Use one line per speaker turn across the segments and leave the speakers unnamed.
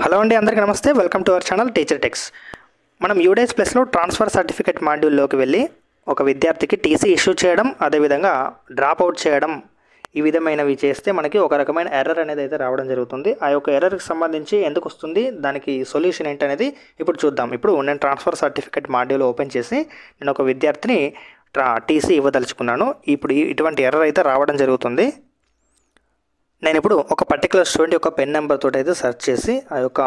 Hello అండి, అందరికీ నమస్తే. Welcome to our channel teacher tax. మనం యూడేస్ ప్లస్లో ట్రాన్స్ఫర్ సర్టిఫికేట్ మాడ్యూల్లోకి వెళ్ళి ఒక విద్యార్థికి టీసీ ఇష్యూ చేయడం, అదేవిధంగా డ్రాప్ అవుట్ చేయడం, ఈ విధమైనవి చేస్తే మనకి ఒక రకమైన ఎర్రర్ అనేది అయితే రావడం జరుగుతుంది. ఆ యొక్క ఎర్రర్కి సంబంధించి ఎందుకు వస్తుంది, దానికి సొల్యూషన్ ఏంటనేది ఇప్పుడు చూద్దాం. ఇప్పుడు నేను ట్రాన్స్ఫర్ సర్టిఫికేట్ మాడ్యూల్ ఓపెన్ చేసి నేను ఒక విద్యార్థిని టీసీ ఇవ్వదలుచుకున్నాను. ఇప్పుడు ఇటువంటి ఎర్రర్ అయితే రావడం జరుగుతుంది. నేను ఇప్పుడు ఒక పర్టికులర్ స్టూడెంట్ యొక్క పెన్ నెంబర్ తోటి అయితే సెర్చ్ చేసి ఆ యొక్క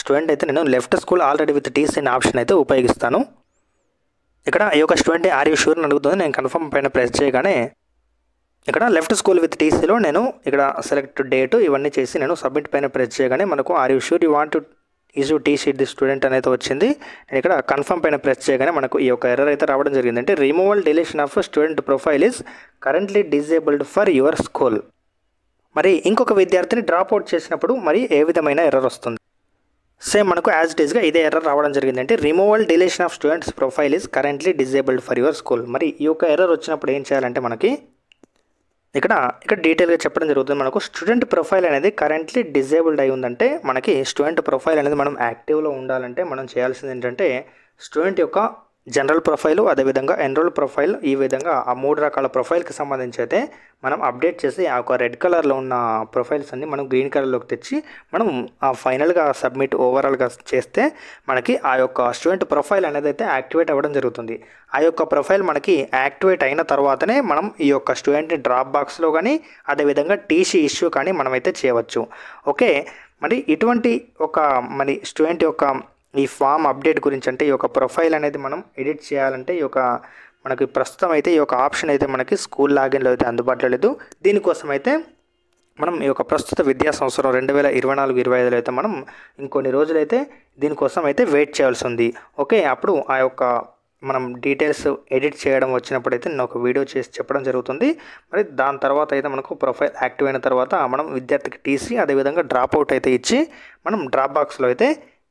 స్టూడెంట్ అయితే నేను left school already with TC అనే ఆప్షన్ అయితే ఉపయోగిస్తాను. ఇక్కడ ఈ యొక్క స్టూడెంట్ ఆర్ యూ షూర్ అని అడుగుతుంది. నేను కన్ఫర్మ్ పైన ప్రెస్ చేయగానే ఇక్కడ లెఫ్ట్ స్కూల్ విత్ టీసీలో నేను ఇక్కడ సెలెక్ట్ డేటు ఇవన్నీ చేసి నేను సబ్మిట్ పైన ప్రెస్ చేయగానే మనకు are you sure you want to issue TC the student అనేది వచ్చింది. నేను ఇక్కడ కన్ఫర్మ్ పైన ప్రెస్ చేయగానే మనకు ఈ యొక్క ఎర్రర్ అయితే రావడం జరిగింది. అంటే removal deletion of student profile is currently disabled for your school. మరి ఇంకొక విద్యార్థిని డ్రాప్ అవుట్ చేసినప్పుడు మరి ఏ విధమైన ఎర్రర్ వస్తుంది? సేమ్ మనకు యాజ్ ఇట్ ఈస్గా ఇదే ఎర్రర్ రావడం జరిగింది. అంటే removal deletion of students profile is currently disabled for your school. మరి ఈ యొక్క ఎర్రర్ వచ్చినప్పుడు ఏం చేయాలంటే మనకి ఇక్కడ డీటెయిల్గా చెప్పడం జరుగుతుంది. మనకు స్టూడెంట్ ప్రొఫైల్ అనేది కరెంట్లీ డిజేబుల్డ్ అయి ఉందంటే మనకి స్టూడెంట్ ప్రొఫైల్ అనేది మనం యాక్టివ్లో ఉండాలంటే మనం చేయాల్సింది ఏంటంటే స్టూడెంట్ యొక్క జనరల్ ప్రొఫైలు, అదేవిధంగా ఎన్రోల్ ప్రొఫైల్, ఈ విధంగా ఆ 3 రకాల ప్రొఫైల్కి సంబంధించి అయితే మనం అప్డేట్ చేసి ఆ ఒక రెడ్ కలర్లో ఉన్న ప్రొఫైల్స్ అన్ని మనం గ్రీన్ కలర్లోకి తెచ్చి మనం ఆ ఫైనల్గా సబ్మిట్ ఓవరాల్గా చేస్తే మనకి ఆ యొక్క స్టూడెంట్ ప్రొఫైల్ అనేది అయితే యాక్టివేట్ అవ్వడం జరుగుతుంది. ఆ యొక్క ప్రొఫైల్ మనకి యాక్టివేట్ అయిన తర్వాతనే మనం ఈ యొక్క స్టూడెంట్ని డ్రాప్ బాక్స్లో కానీ అదేవిధంగా టీసీ ఇష్యూ కానీ మనమైతే చేయవచ్చు. ఓకే, మరి ఇటువంటి మరి స్టూడెంట్ యొక్క ఈ ఫామ్ అప్డేట్ గురించి, అంటే ఈ యొక్క ప్రొఫైల్ అనేది మనం ఎడిట్ చేయాలంటే ఈ యొక్క మనకి ప్రస్తుతం అయితే ఈ యొక్క ఆప్షన్ అయితే మనకి స్కూల్ లాగిన్లో అయితే అందుబాటులో లేదు. దీనికోసం అయితే మనం ఈ యొక్క ప్రస్తుత విద్యా సంవత్సరం 2024-25లో అయితే మనం ఇంకొన్ని రోజులైతే దీనికోసం అయితే వెయిట్ చేయాల్సి ఉంది. ఓకే, అప్పుడు ఆ యొక్క మనం డీటెయిల్స్ ఎడిట్ చేయడం వచ్చినప్పుడు అయితే నేను ఒక వీడియో చేసి చెప్పడం జరుగుతుంది. మరి దాని తర్వాత అయితే మనకు ప్రొఫైల్ యాక్టివ్ అయిన తర్వాత మనం విద్యార్థికి టీసీ అదేవిధంగా డ్రాప్ అవుట్ అయితే ఇచ్చి మనం డ్రాప్ బాక్స్లో అయితే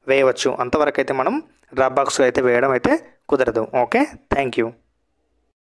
వేయవచ్చు. అంతవరకు అయితే మనం డ్రాప్ బాక్స్లో అయితే వేయడం అయితే కుదరదు. Okay, thank you.